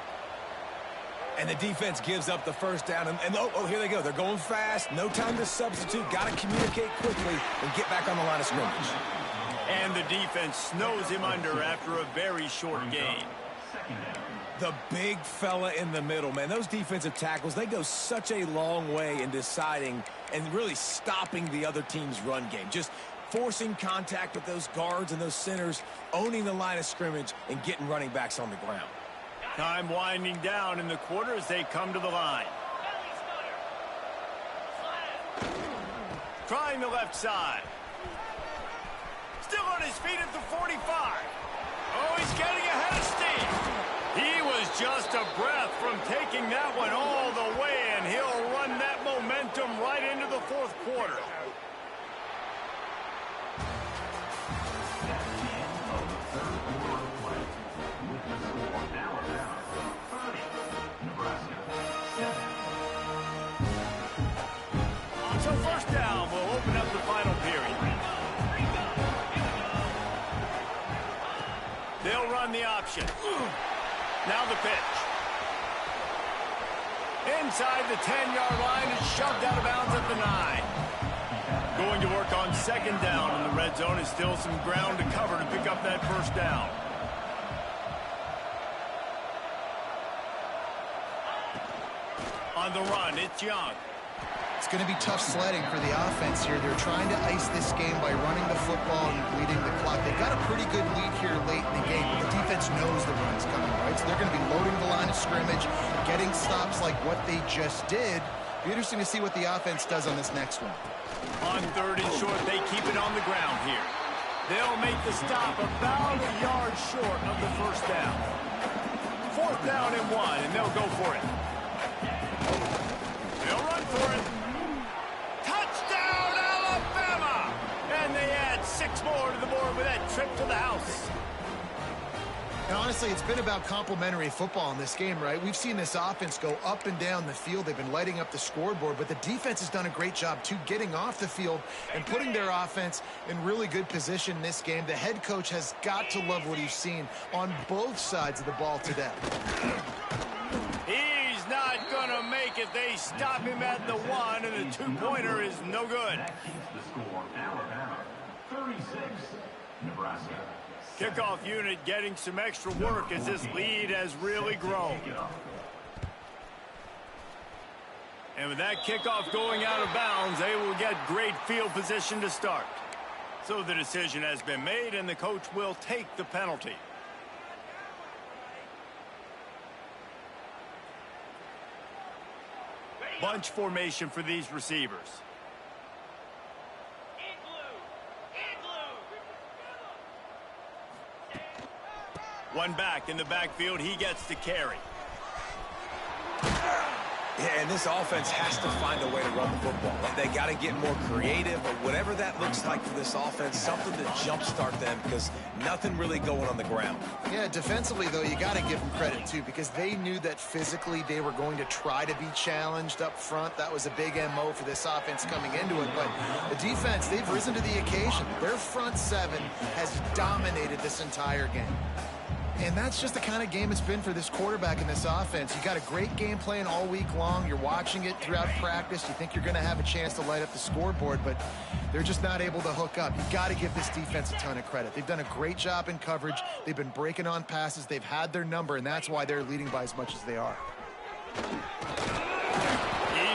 And the defense gives up the first down. And oh, here they go. They're going fast. No time to substitute. Got to communicate quickly and get back on the line of scrimmage. And the defense snows him under after a very short gain. The big fella in the middle, man. Those defensive tackles, they go such a long way in deciding and really stopping the other team's run game. Just forcing contact with those guards and those centers, owning the line of scrimmage, and getting running backs on the ground. Time winding down in the quarter as they come to the line. Trying the left side. Still on his feet at the 45. Oh, he's getting ahead of steam. He was just a breath from taking that one all the way, and he'll run that momentum right into the 4th quarter. That's the end of the 3rd quarter of play. With the score, Alabama 30, Nebraska 7. So first down will open up the final period. They'll run the option. Now the pitch. Inside the 10-yard line and shoved out of bounds at the 9. Going to work on 2nd down in the red zone is still some ground to cover to pick up that first down. On the run, it's Young. It's going to be tough sledding for the offense here. They're trying to ice this game by running the football and bleeding the clock. They've got a pretty good lead here late in the game, but the defense knows the run's coming, right? So they're going to be loading the line of scrimmage, getting stops like what they just did. Be interesting to see what the offense does on this next one. On 3rd and short, they keep it on the ground here. They'll make the stop about a yard short of the first down. 4th down and 1, and they'll go for it. They'll run for it. Touchdown, Alabama! And they add 6 more to the board with that trip to the house. And honestly, it's been about complementary football in this game, right? We've seen this offense go up and down the field. They've been lighting up the scoreboard, but the defense has done a great job, too, getting off the field and putting their offense in really good position in this game. The head coach has got to love what he's seen on both sides of the ball today. He's not going to make it. They stop him at the 1, and the 2-pointer is no good. That keeps the score, Alabama 36, Nebraska. Kickoff unit getting some extra work as this lead has really grown. And with that kickoff going out of bounds, they will get great field position to start. So the decision has been made, and the coach will take the penalty. Bunch formation for these receivers. One back in the backfield, he gets to carry. Yeah, and this offense has to find a way to run the football. They got to get more creative, but whatever that looks like for this offense, something to jumpstart them because nothing really going on the ground. Yeah, defensively, though, you got to give them credit, too, because they knew that physically they were going to try to be challenged up front. That was a big MO for this offense coming into it, but the defense, they've risen to the occasion. Their front seven has dominated this entire game. And that's just the kind of game it's been for this quarterback in this offense. You got a great game plan all week long. You're watching it throughout practice. You think you're going to have a chance to light up the scoreboard, but they're just not able to hook up. You got to give this defense a ton of credit. They've done a great job in coverage. They've been breaking on passes. They've had their number, and that's why they're leading by as much as they are. He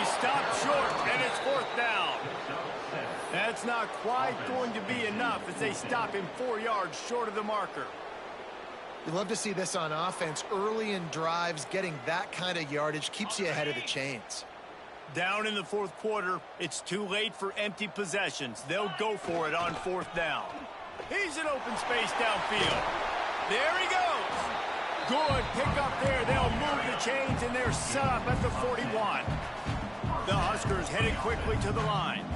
stopped short, and it's 4th down. That's not quite going to be enough as they stop him 4 yards short of the marker. You love to see this on offense. Early in drives, getting that kind of yardage keeps you ahead of the chains. Down in the 4th quarter, it's too late for empty possessions. They'll go for it on 4th down. He's in open space downfield. There he goes. Good pick up there. They'll move the chains, and they're set up at the 41. The Huskers headed quickly to the line.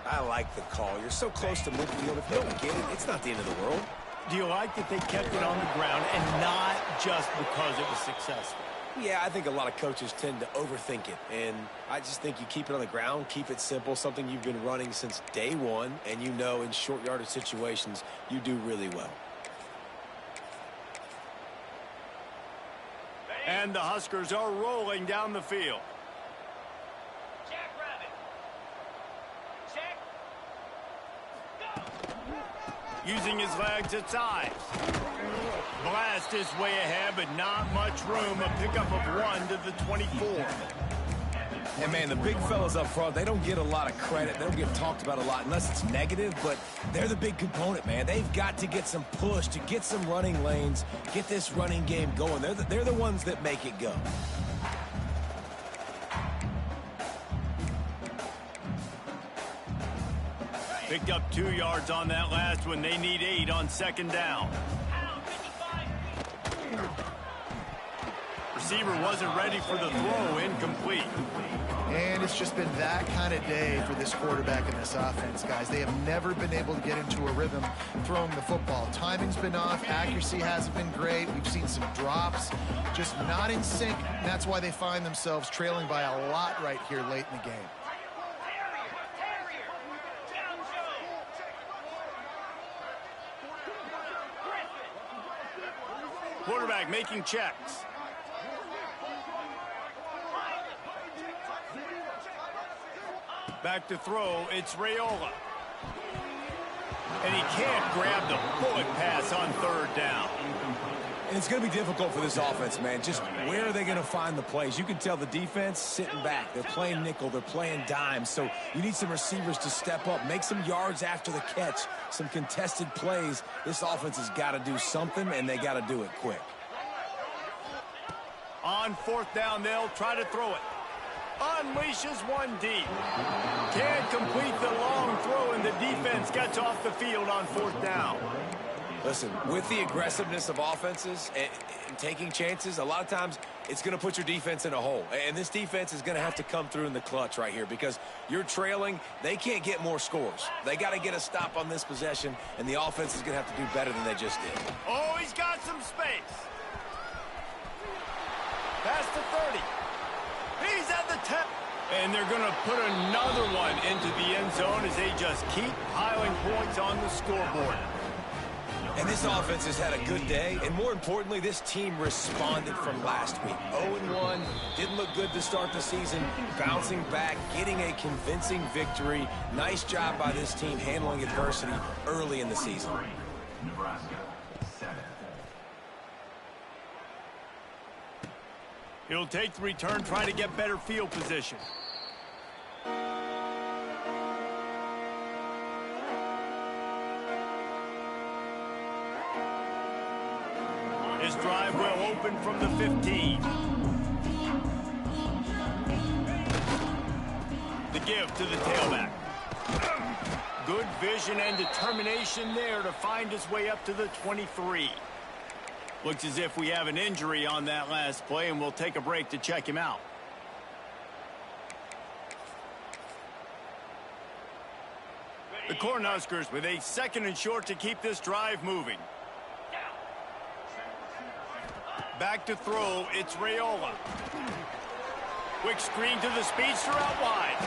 I like the call. You're so close to midfield. If you don't get it, it's not the end of the world. Do you like that they kept it on the ground and not just because it was successful? Yeah, I think a lot of coaches tend to overthink it, and I just think you keep it on the ground, keep it simple, something you've been running since day one, and you know in short yardage situations you do really well. And the Huskers are rolling down the field. Using his legs at size. Blast is way ahead, but not much room. A pickup of 1 to the 24. And, man, the big fellas up front, they don't get a lot of credit. They don't get talked about a lot unless it's negative, but they're the big component, man. They've got to get some push, to get some running lanes, get this running game going. They're the ones that make it go. Picked up 2 yards on that last one. They need 8 on 2nd down. Receiver wasn't ready for the throw, incomplete. And it's just been that kind of day for this quarterback in this offense, guys. They have never been able to get into a rhythm throwing the football. Timing's been off. Accuracy hasn't been great. We've seen some drops, just not in sync. And that's why they find themselves trailing by a lot right here late in the game. Quarterback making checks. Back to throw, it's Raiola. And he can't grab the bullet pass on 3rd down. And it's going to be difficult for this offense, man. Just where are they going to find the plays? You can tell the defense sitting back. They're playing nickel. They're playing dime. So you need some receivers to step up, make some yards after the catch, some contested plays. This offense has got to do something, and they got to do it quick. On 4th down, they'll try to throw it. Unleashes one deep. Can't complete the long throw, and the defense gets off the field on 4th down. Listen, with the aggressiveness of offenses and taking chances, a lot of times it's going to put your defense in a hole. And this defense is going to have to come through in the clutch right here because you're trailing. They can't get more scores. They got to get a stop on this possession, and the offense is going to have to do better than they just did. Oh, he's got some space. Past the 30. He's at the 10. And they're going to put another one into the end zone as they just keep piling points on the scoreboard. And this offense has had a good day, and more importantly, this team responded from last week. 0-1, didn't look good to start the season, bouncing back, getting a convincing victory. Nice job by this team handling adversity early in the season. Nebraska, 7. He'll take the return, try to get better field position. This drive will open from the 15. The give to the tailback. Good vision and determination there to find his way up to the 23. Looks as if we have an injury on that last play, and we'll take a break to check him out. The Cornhuskers with a 2nd and short to keep this drive moving. Back to throw, it's Raiola. Quick screen to the speedster out wide.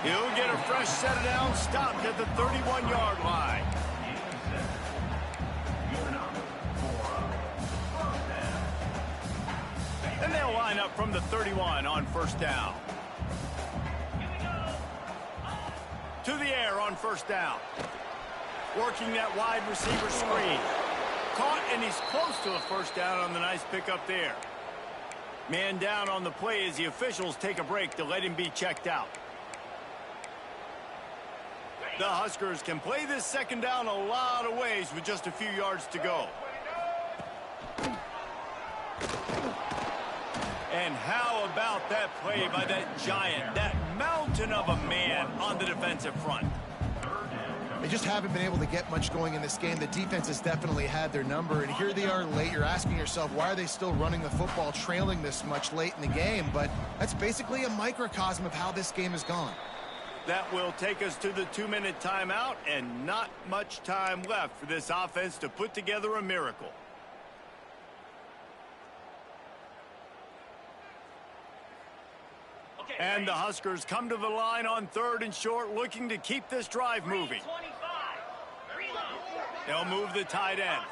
He'll get a fresh set down, stopped at the 31-yard line. And they'll line up from the 31 on 1st down. To the air on 1st down. Working that wide receiver screen. Caught, and he's close to a 1st down on the nice pickup there. Man down on the play as the officials take a break to let him be checked out. The Huskers can play this 2nd down a lot of ways with just a few yards to go. And how about that play by that giant, that mountain of a man on the defensive front? They just haven't been able to get much going in this game. The defense has definitely had their number, and here they are late. You're asking yourself, why are they still running the football, trailing this much late in the game? But that's basically a microcosm of how this game has gone. That will take us to the 2-minute timeout, and not much time left for this offense to put together a miracle. And the Huskers come to the line on 3rd and short, looking to keep this drive moving. They'll move the tight end.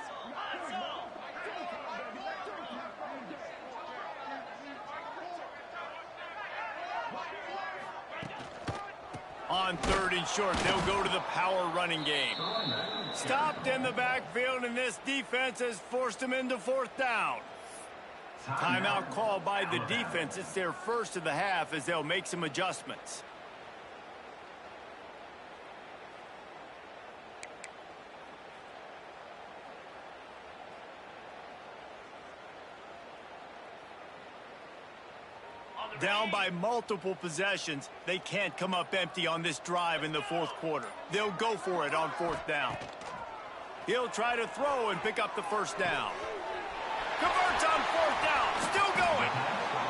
On 3rd and short, they'll go to the power running game. Stopped in the backfield, and this defense has forced them into 4th down. Timeout called by the defense. It's their first of the half as they'll make some adjustments. Down by multiple possessions, they can't come up empty on this drive in the 4th quarter. They'll go for it on 4th down. He'll try to throw and pick up the 1st down. Converts on 4th down, still going.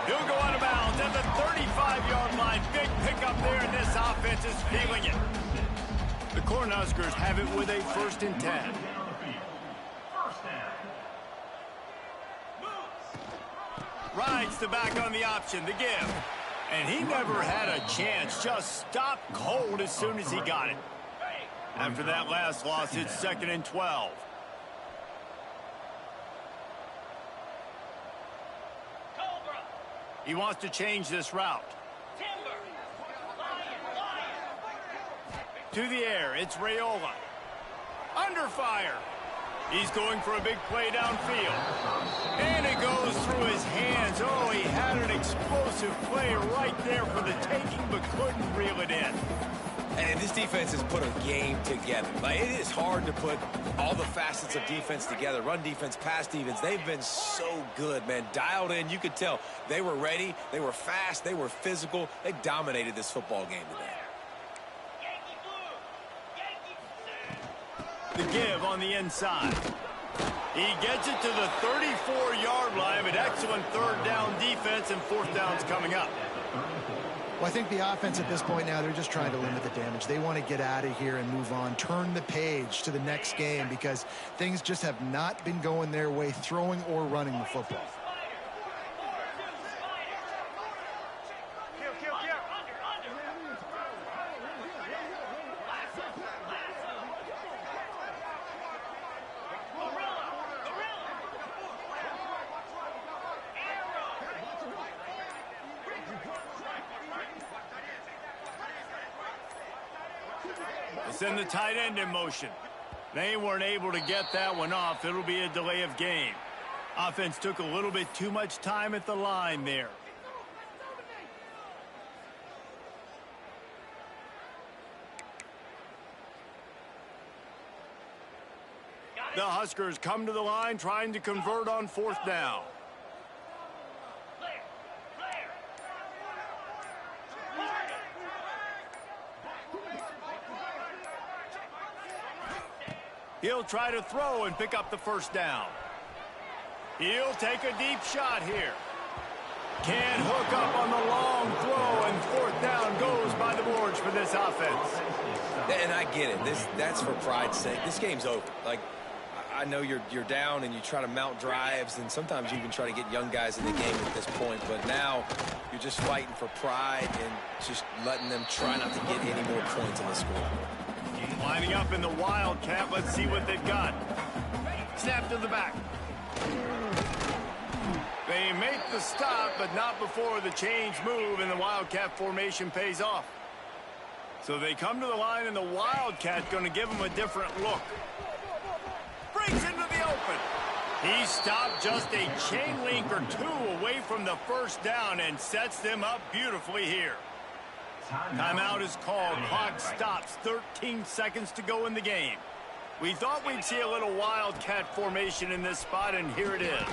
He'll go out of bounds at the 35-yard line. Big pickup there, and this offense is feeling it. The Cornhuskers have it with a 1st and 10. Rides the back on the option, the give. And he never had a chance, just stopped cold as soon as he got it. After that last loss, it's 2nd and 12. He wants to change this route. To the air, it's Raiola. Under fire. He's going for a big play downfield. And it goes through his hands. Oh, he had an explosive play right there for the taking, but couldn't reel it in. And this defense has put a game together. Like, it is hard to put all the facets of defense together. Run defense, pass defense. They've been so good, man. Dialed in. You could tell they were ready. They were fast. They were physical. They dominated this football game today. The give on the inside. He gets it to the 34-yard line, but excellent 3rd down defense, and 4th down's coming up. Well, I think the offense at this point now, they're just trying to limit the damage. They want to get out of here and move on, turn the page to the next game, because things just have not been going their way, throwing or running the football. Send the tight end in motion. They weren't able to get that one off. It'll be a delay of game. Offense took a little bit too much time at the line there. The Huskers come to the line trying to convert on 4th down. He'll try to throw and pick up the 1st down. He'll take a deep shot here. Can't hook up on the long throw, and 4th down goes by the boards for this offense. And I get it. That's for pride's sake. This game's over. Like, I know you're down and you try to mount drives, and sometimes you even try to get young guys in the game at this point. But now you're just fighting for pride and just letting them try not to get any more points in the score. Lining up in the Wildcat. Let's see what they've got. Snap to the back. They make the stop, but not before the change move, and the Wildcat formation pays off. So they come to the line, and the Wildcat going to give them a different look. Breaks into the open. He stopped just a chain link or 2 away from the 1st down and sets them up beautifully here. Timeout is called. Clock stops. 13 seconds to go in the game. We thought we'd see a little Wildcat formation in this spot, and here it is.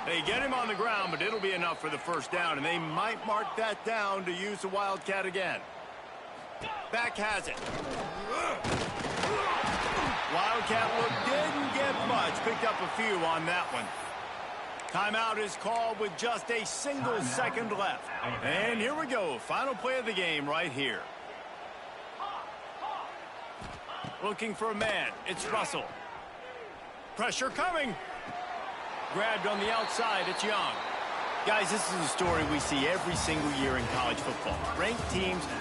They get him on the ground, but it'll be enough for the 1st down, and they might mark that down to use the Wildcat again. Back has it. Wildcat look didn't get much. Picked up a few on that one. Timeout is called with just a single second left. And here we go. Final play of the game right here. Looking for a man. It's Russell. Pressure coming. Grabbed on the outside. It's Young. Guys, this is a story we see every single year in college football. Ranked teams